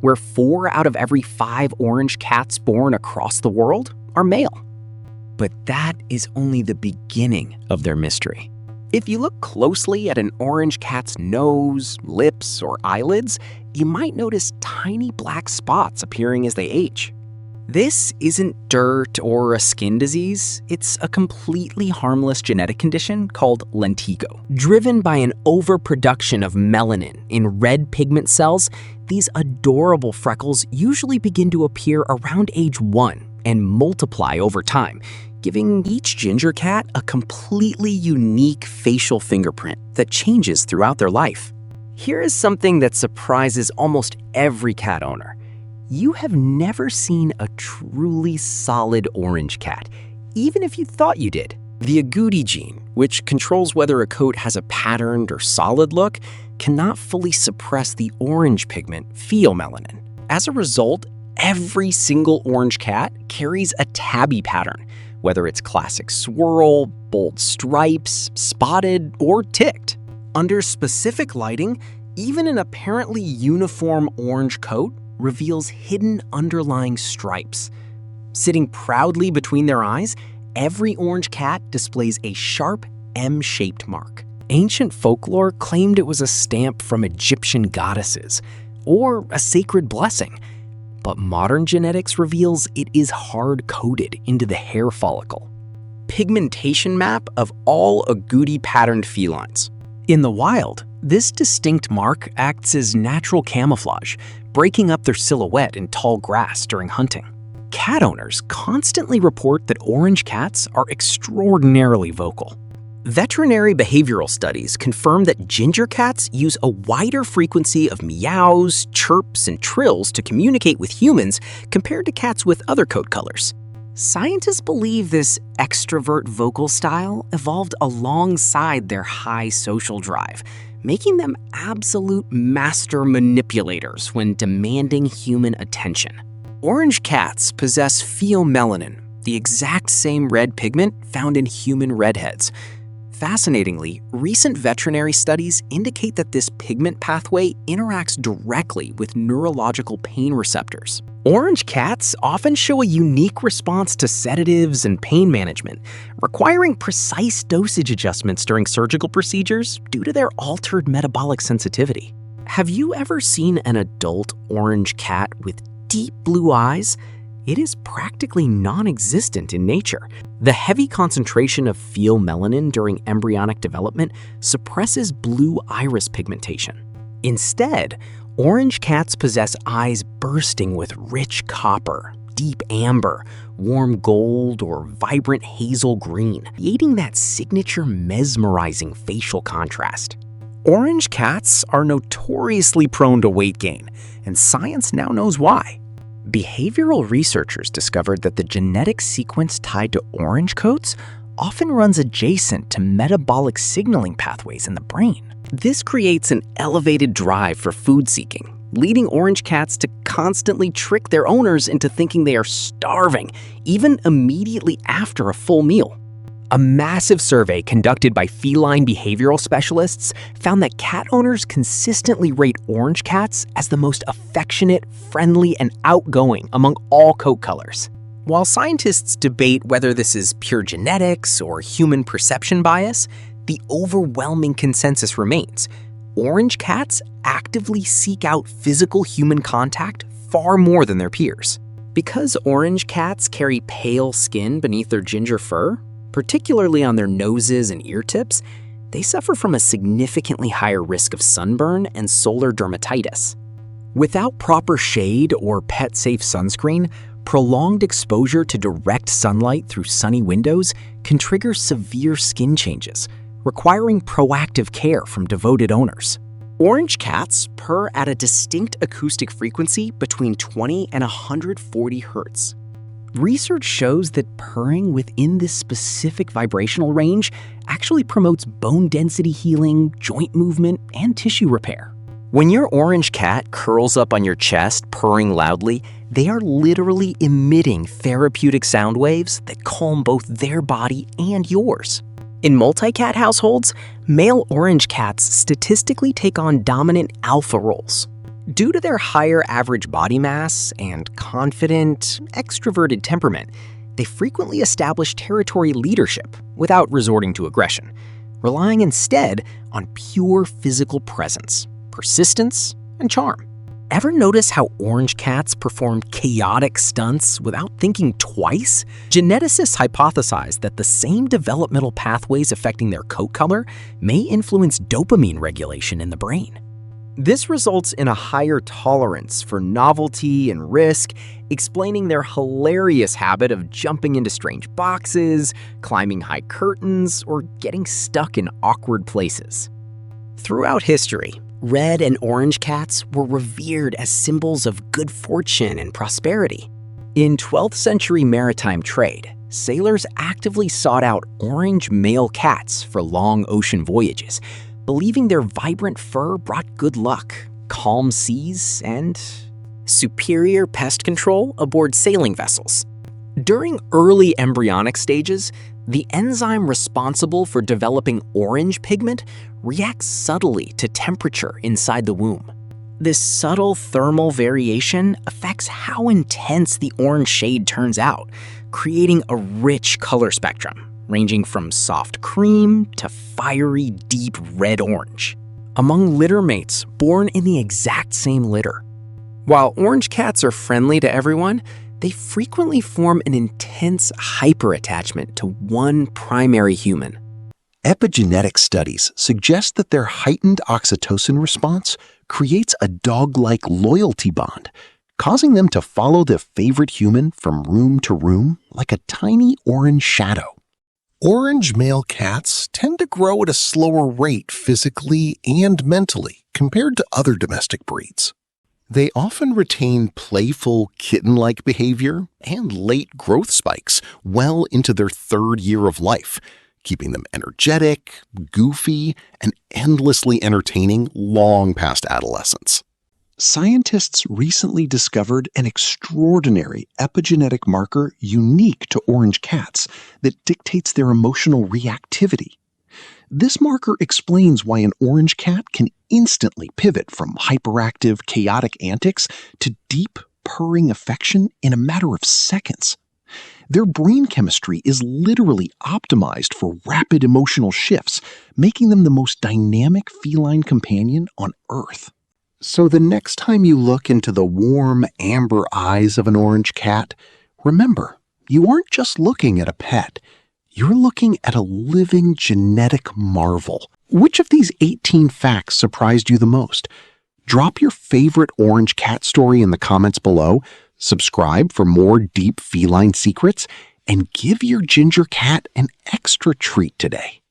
where 4 out of every 5 orange cats born across the world are male. But that is only the beginning of their mystery. If you look closely at an orange cat's nose, lips, or eyelids, you might notice tiny black spots appearing as they age. This isn't dirt or a skin disease, it's a completely harmless genetic condition called Lentigo. Driven by an overproduction of melanin in red pigment cells, these adorable freckles usually begin to appear around age 1 and multiply over time, giving each ginger cat a completely unique facial fingerprint that changes throughout their life. Here is something that surprises almost every cat owner. You have never seen a truly solid orange cat, even if you thought you did. The agouti gene, which controls whether a coat has a patterned or solid look, cannot fully suppress the orange pigment pheomelanin. As a result, every single orange cat carries a tabby pattern, whether it's classic swirl, bold stripes, spotted, or ticked. Under specific lighting, even an apparently uniform orange coat reveals hidden underlying stripes. Sitting proudly between their eyes, every orange cat displays a sharp M-shaped mark. Ancient folklore claimed it was a stamp from Egyptian goddesses, or a sacred blessing. But modern genetics reveals it is hard-coded into the hair follicle. Pigmentation map of all agouti patterned felines. In the wild, this distinct mark acts as natural camouflage, breaking up their silhouette in tall grass during hunting. Cat owners constantly report that orange cats are extraordinarily vocal. Veterinary behavioral studies confirm that ginger cats use a wider frequency of meows, chirps, and trills to communicate with humans compared to cats with other coat colors. Scientists believe this extrovert vocal style evolved alongside their high social drive, making them absolute master manipulators when demanding human attention. Orange cats possess pheomelanin, the exact same red pigment found in human redheads. Fascinatingly, recent veterinary studies indicate that this pigment pathway interacts directly with neurological pain receptors. Orange cats often show a unique response to sedatives and pain management, requiring precise dosage adjustments during surgical procedures due to their altered metabolic sensitivity. Have you ever seen an adult orange cat with deep blue eyes? It is practically non-existent in nature. The heavy concentration of pheomelanin during embryonic development suppresses blue iris pigmentation. Instead, orange cats possess eyes bursting with rich copper, deep amber, warm gold, or vibrant hazel green, creating that signature mesmerizing facial contrast. Orange cats are notoriously prone to weight gain, and science now knows why. Behavioral researchers discovered that the genetic sequence tied to orange coats often runs adjacent to metabolic signaling pathways in the brain. This creates an elevated drive for food seeking, leading orange cats to constantly trick their owners into thinking they are starving, even immediately after a full meal. A massive survey conducted by feline behavioral specialists found that cat owners consistently rate orange cats as the most affectionate, friendly, and outgoing among all coat colors. While scientists debate whether this is pure genetics or human perception bias, the overwhelming consensus remains: orange cats actively seek out physical human contact far more than their peers. Because orange cats carry pale skin beneath their ginger fur, particularly on their noses and ear tips, they suffer from a significantly higher risk of sunburn and solar dermatitis. Without proper shade or pet-safe sunscreen, prolonged exposure to direct sunlight through sunny windows can trigger severe skin changes, requiring proactive care from devoted owners. Orange cats purr at a distinct acoustic frequency between 20 and 140 hertz. Research shows that purring within this specific vibrational range actually promotes bone density healing, joint movement, and tissue repair. When your orange cat curls up on your chest purring loudly, they are literally emitting therapeutic sound waves that calm both their body and yours. In multi-cat households, male orange cats statistically take on dominant alpha roles. Due to their higher average body mass and confident, extroverted temperament, they frequently establish territory leadership without resorting to aggression, relying instead on pure physical presence, persistence, and charm. Ever notice how orange cats perform chaotic stunts without thinking twice? Geneticists hypothesize that the same developmental pathways affecting their coat color may influence dopamine regulation in the brain. This results in a higher tolerance for novelty and risk, explaining their hilarious habit of jumping into strange boxes, climbing high curtains, or getting stuck in awkward places. Throughout history, red and orange cats were revered as symbols of good fortune and prosperity. In 12th century maritime trade, sailors actively sought out orange male cats for long ocean voyages, believing their vibrant fur brought good luck, calm seas, and superior pest control aboard sailing vessels. During early embryonic stages, the enzyme responsible for developing orange pigment reacts subtly to temperature inside the womb. This subtle thermal variation affects how intense the orange shade turns out, creating a rich color spectrum, ranging from soft cream to fiery, deep red-orange, among litter mates born in the exact same litter. While orange cats are friendly to everyone, they frequently form an intense hyperattachment to one primary human. Epigenetic studies suggest that their heightened oxytocin response creates a dog-like loyalty bond, causing them to follow their favorite human from room to room like a tiny orange shadow. Orange male cats tend to grow at a slower rate physically and mentally compared to other domestic breeds. They often retain playful, kitten-like behavior and late growth spikes well into their third year of life, keeping them energetic, goofy, and endlessly entertaining long past adolescence. Scientists recently discovered an extraordinary epigenetic marker unique to orange cats that dictates their emotional reactivity. This marker explains why an orange cat can instantly pivot from hyperactive, chaotic antics to deep, purring affection in a matter of seconds. Their brain chemistry is literally optimized for rapid emotional shifts, making them the most dynamic feline companion on Earth. So the next time you look into the warm, amber eyes of an orange cat, remember, you aren't just looking at a pet. You're looking at a living genetic marvel. Which of these 18 facts surprised you the most? Drop your favorite orange cat story in the comments below, subscribe for more deep feline secrets, and give your ginger cat an extra treat today.